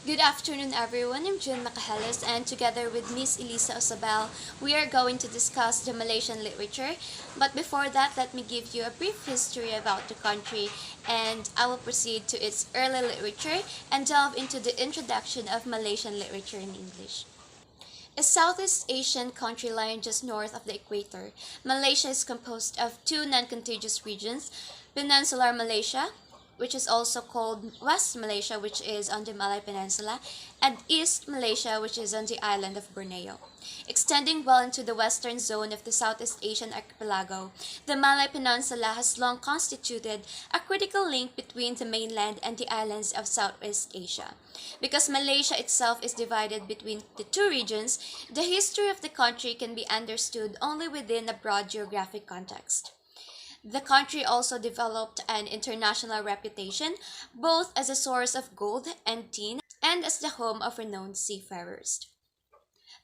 Good afternoon, everyone. I'm June Macahelis, and together with Miss Elisa Osabel, we are going to discuss the Malaysian literature. But before that, let me give you a brief history about the country, and I will proceed to its early literature and delve into the introduction of Malaysian literature in English. A Southeast Asian country lying just north of the equator, Malaysia is composed of two non-contiguous regions, Peninsular Malaysia, which is also called West Malaysia, which is on the Malay Peninsula, and East Malaysia, which is on the island of Borneo. Extending well into the western zone of the Southeast Asian archipelago, the Malay Peninsula has long constituted a critical link between the mainland and the islands of Southeast Asia. Because Malaysia itself is divided between the two regions, the history of the country can be understood only within a broad geographic context. The country also developed an international reputation, both as a source of gold and tin and as the home of renowned seafarers.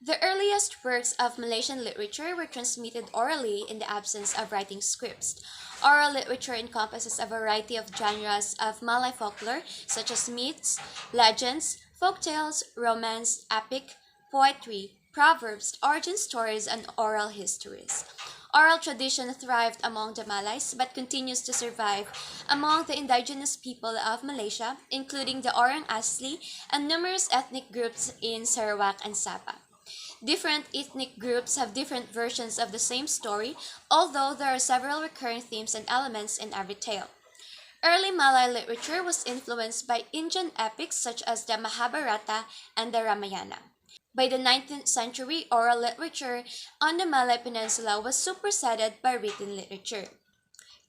The earliest works of Malaysian literature were transmitted orally in the absence of writing scripts. Oral literature encompasses a variety of genres of Malay folklore, such as myths, legends, folk tales, romance, epic, poetry, proverbs, origin stories, and oral histories. Oral tradition thrived among the Malays but continues to survive among the indigenous people of Malaysia, including the Orang Asli and numerous ethnic groups in Sarawak and Sabah. Different ethnic groups have different versions of the same story, although there are several recurring themes and elements in every tale. Early Malay literature was influenced by Indian epics such as the Mahabharata and the Ramayana. By the 19th century, oral literature on the Malay Peninsula was superseded by written literature.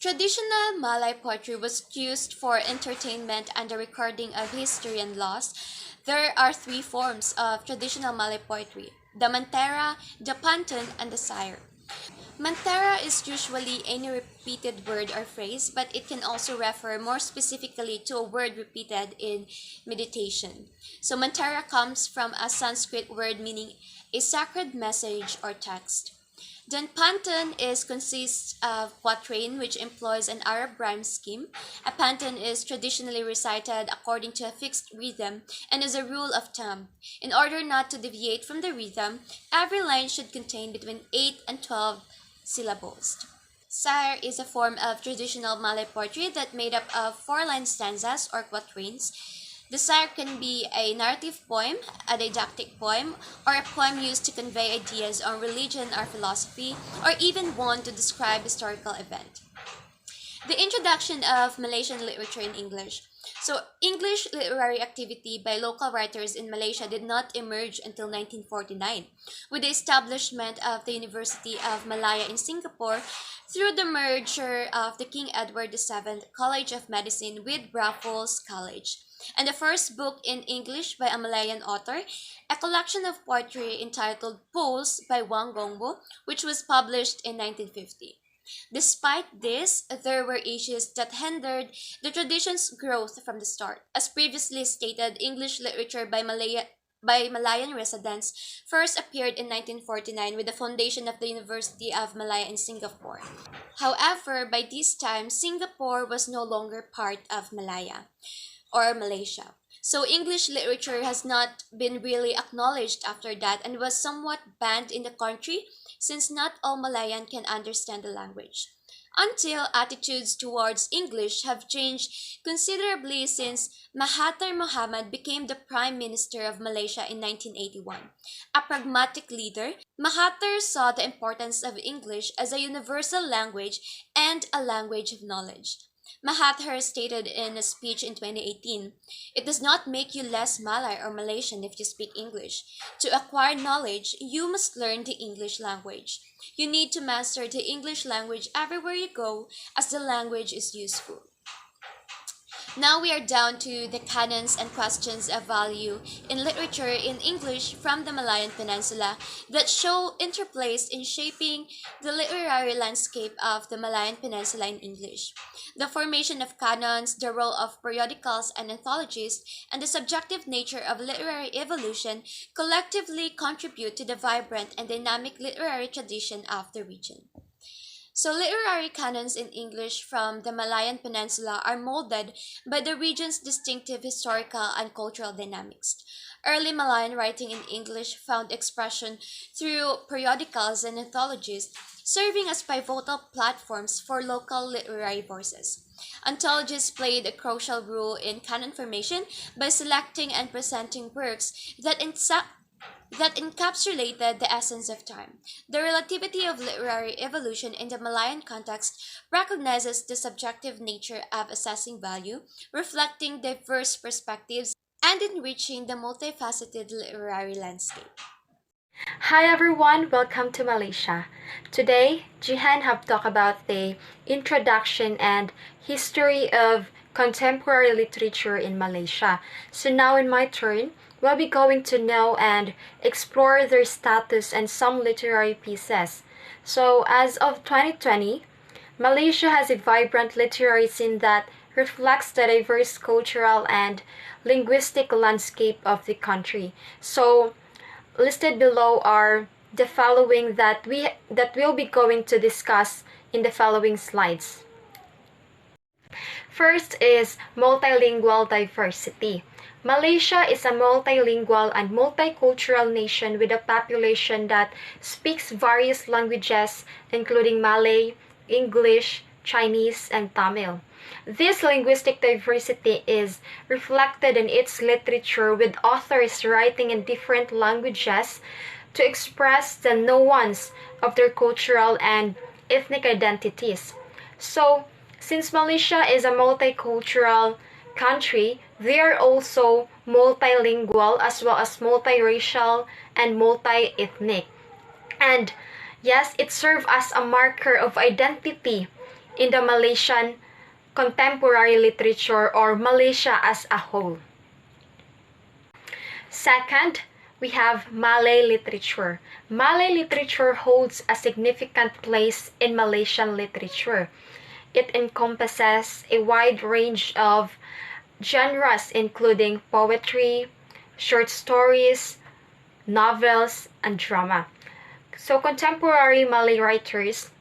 Traditional Malay poetry was used for entertainment and the recording of history and laws. There are three forms of traditional Malay poetry: the Mantera, the Pantun, and the Sire. Mantara is usually any repeated word or phrase, but it can also refer more specifically to a word repeated in meditation. So Mantara comes from a Sanskrit word meaning a sacred message or text. Then Pantun consists of quatrain, which employs an Arab rhyme scheme. A pantun is traditionally recited according to a fixed rhythm and is a rule of thumb. In order not to deviate from the rhythm, every line should contain between 8 and 12 syllables. Sire is a form of traditional Malay poetry that made up of four-line stanzas or quatrains. The sire can be a narrative poem, a didactic poem, or a poem used to convey ideas on religion or philosophy, or even one to describe historical event. The introduction of Malaysian literature in English. So, English literary activity by local writers in Malaysia did not emerge until 1949, with the establishment of the University of Malaya in Singapore through the merger of the King Edward VII College of Medicine with Raffles College, and the first book in English by a Malayan author, a collection of poetry entitled Poles by Wang Gongbo, which was published in 1950. Despite this, there were issues that hindered the tradition's growth from the start. As previously stated, English literature by Malayan residents first appeared in 1949 with the foundation of the University of Malaya in Singapore. However, by this time, Singapore was no longer part of Malaya or Malaysia. So English literature has not been really acknowledged after that and was somewhat banned in the country since not all Malayan can understand the language. Until attitudes towards English have changed considerably since Mahathir Mohamad became the Prime Minister of Malaysia in 1981. A pragmatic leader, Mahathir saw the importance of English as a universal language and a language of knowledge. Mahathir stated in a speech in 2018, "It does not make you less Malay or Malaysian if you speak English. To acquire knowledge, you must learn the English language. You need to master the English language everywhere you go, as the language is useful." Now we are down to the canons and questions of value in literature in English from the Malayan Peninsula that show interplays in shaping the literary landscape of the Malayan Peninsula in English. The formation of canons, the role of periodicals and anthologies, and the subjective nature of literary evolution collectively contribute to the vibrant and dynamic literary tradition of the region. So, literary canons in English from the Malayan Peninsula are molded by the region's distinctive historical and cultural dynamics. Early Malayan writing in English found expression through periodicals and anthologies, serving as pivotal platforms for local literary voices. Anthologies played a crucial role in canon formation by selecting and presenting works that encapsulated the essence of time. The relativity of literary evolution in the Malayan context recognizes the subjective nature of assessing value, reflecting diverse perspectives and enriching the multifaceted literary landscape. Hi everyone, welcome to Malaysia. Today, Jihan have talked about the introduction and history of contemporary literature in Malaysia. So now in my turn, we'll be going to know and explore their status and some literary pieces. So as of 2020, Malaysia has a vibrant literary scene that reflects the diverse cultural and linguistic landscape of the country. So listed below are the following that we'll be going to discuss in the following slides. First is multilingual diversity. Malaysia is a multilingual and multicultural nation with a population that speaks various languages including Malay, English, Chinese, and Tamil. This linguistic diversity is reflected in its literature, with authors writing in different languages to express the nuance of their cultural and ethnic identities. So, since Malaysia is a multicultural country, they are also multilingual as well as multiracial and multi-ethnic. And yes, it serves as a marker of identity in the Malaysian contemporary literature, or Malaysia as a whole. Second, we have Malay literature. Malay literature holds a significant place in Malaysian literature. It encompasses a wide range of genres including poetry, short stories, novels, and drama. So contemporary Malay writers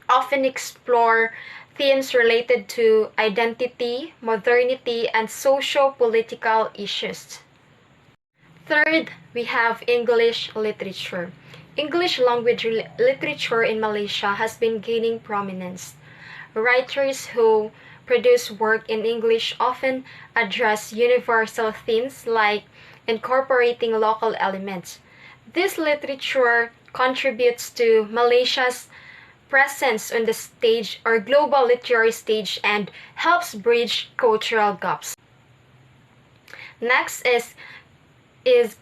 often explore themes related to identity, modernity, and socio-political issues. Third, we have English literature. English language literature in Malaysia has been gaining prominence. Writers who produce work in English often address universal themes like incorporating local elements. This literature contributes to Malaysia's presence on the stage or global literary stage and helps bridge cultural gaps. Next is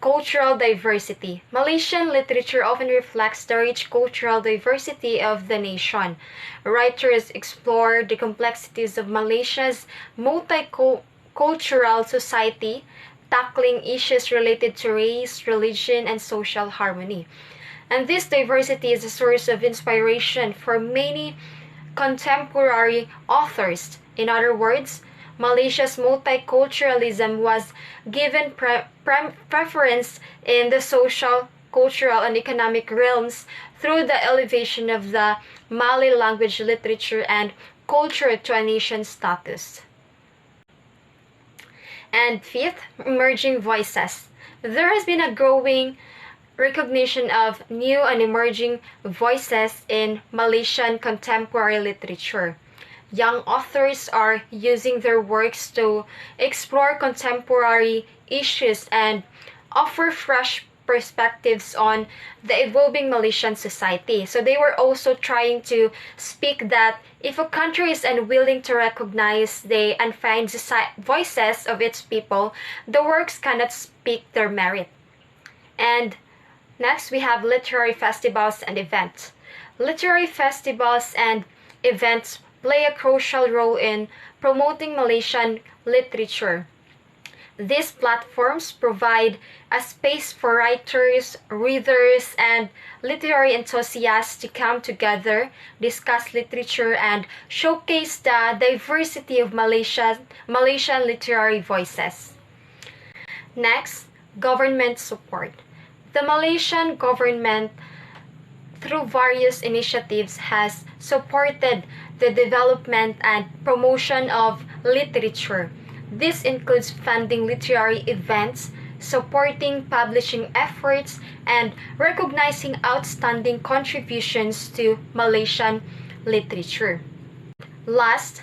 cultural diversity. Malaysian literature often reflects the rich cultural diversity of the nation. Writers explore the complexities of Malaysia's multicultural society, tackling issues related to race, religion, and social harmony. And this diversity is a source of inspiration for many contemporary authors. In other words, Malaysia's multiculturalism was given preference in the social, cultural, and economic realms through the elevation of the Malay language, literature, and culture to a nation status. And fifth, emerging voices. There has been a growing recognition of new and emerging voices in Malaysian contemporary literature. Young authors are using their works to explore contemporary issues and offer fresh perspectives on the evolving Malaysian society. So they were also trying to speak that if a country is unwilling to recognize the unfound voices of its people, the works cannot speak their merit. And next, we have literary festivals and events. Literary festivals and events play a crucial role in promoting Malaysian literature. These platforms provide a space for writers, readers, and literary enthusiasts to come together, discuss literature, and showcase the diversity of Malaysian literary voices. Next, government support. The Malaysian government, through various initiatives has supported the development and promotion of literature. This includes funding literary events, supporting publishing efforts, and recognizing outstanding contributions to Malaysian literature. Last,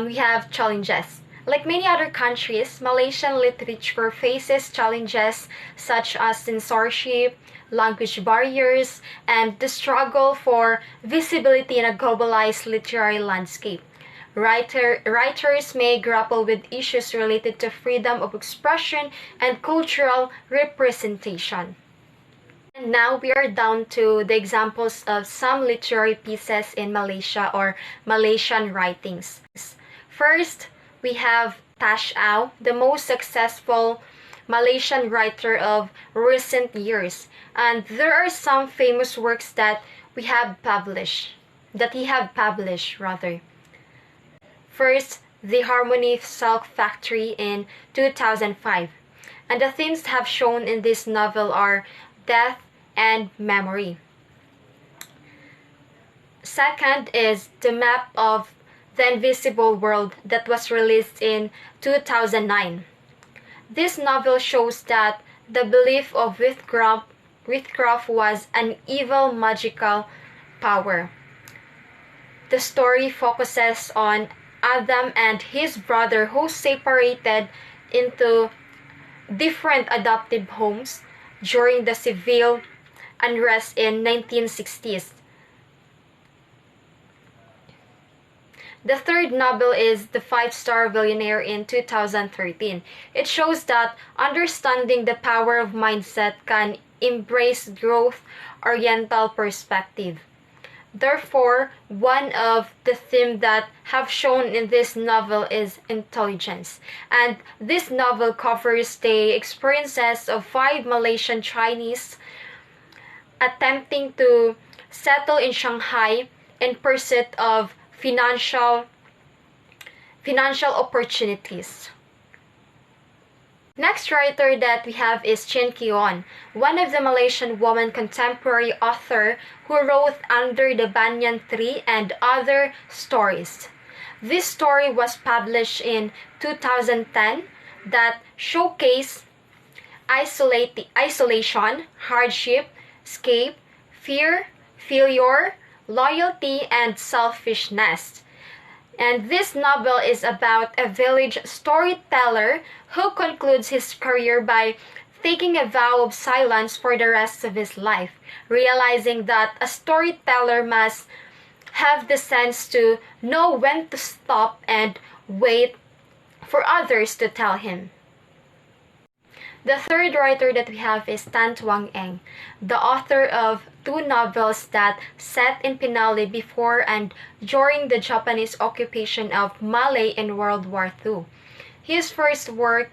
we have challenges. Like many other countries, Malaysian literature faces challenges such as censorship, language barriers, and the struggle for visibility in a globalized literary landscape. Writers may grapple with issues related to freedom of expression and cultural representation. And now we are down to the examples of some literary pieces in Malaysia or Malaysian writings. First, we have Tash Au, the most successful Malaysian writer of recent years. And there are some famous works that he have published rather. First, The Harmony Silk Factory in 2005. And the themes have shown in this novel are death and memory. Second is The Map of the Invisible World that was released in 2009. This novel shows that the belief of witchcraft was an evil magical power. The story focuses on Adam and his brother who separated into different adoptive homes during the civil unrest in 1960s. The third novel is The Five-Star Billionaire in 2013. It shows that understanding the power of mindset can embrace growth-oriental perspective. Therefore, one of the themes that have shown in this novel is intelligence. And this novel covers the experiences of 5 Malaysian Chinese attempting to settle in Shanghai in pursuit of financial opportunities. Next writer that we have is Chin Kion, one of the Malaysian woman contemporary author who wrote Under the Banyan Tree and Other Stories. This story was published in 2010 that showcased isolation, hardship, escape, fear, failure, loyalty, and selfishness. And this novel is about a village storyteller who concludes his career by taking a vow of silence for the rest of his life, realizing that a storyteller must have the sense to know when to stop and wait for others to tell him. The third writer that we have is Tan Tuang Eng, the author of 2 novels that set in Pinali before and during the Japanese occupation of Malay in World War II. His first work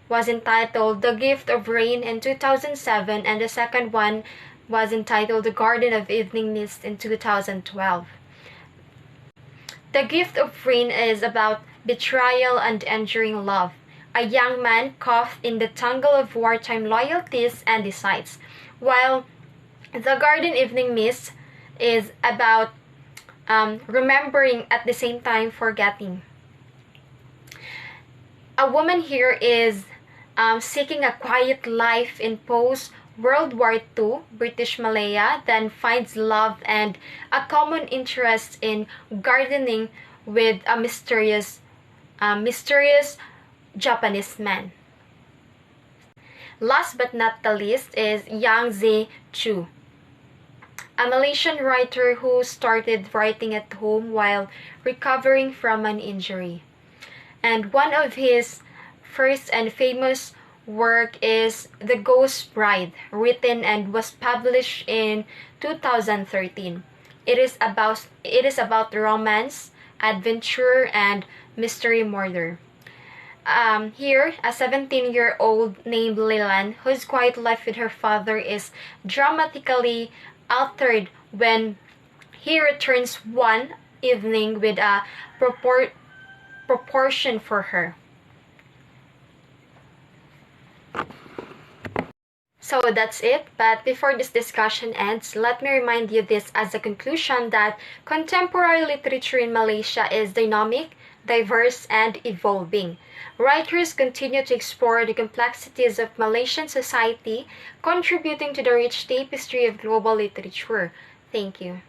was entitled The Gift of Rain in 2007 and the second one was entitled The Garden of Evening Mist in 2012. The Gift of Rain is about betrayal and enduring love. A young man caught in the tangle of wartime loyalties and decides, while The Garden Evening Mist is about remembering at the same time forgetting. A woman here is seeking a quiet life in post-World War II British Malaya, then finds love and a common interest in gardening with a mysterious Japanese man. Last but not the least is Yang Zi Chu, a Malaysian writer who started writing at home while recovering from an injury. And one of his first and famous work is The Ghost Bride, written and was published in 2013. It is about romance, adventure, and mystery murder. Here, a 17-year-old named Leland, whose quiet life with her father is dramatically altered when he returns one evening with a proportion for her. So that's it, but before this discussion ends, let me remind you this as a conclusion that contemporary literature in Malaysia is dynamic, diverse, and evolving. Writers continue to explore the complexities of Malaysian society, contributing to the rich tapestry of global literature. Thank you.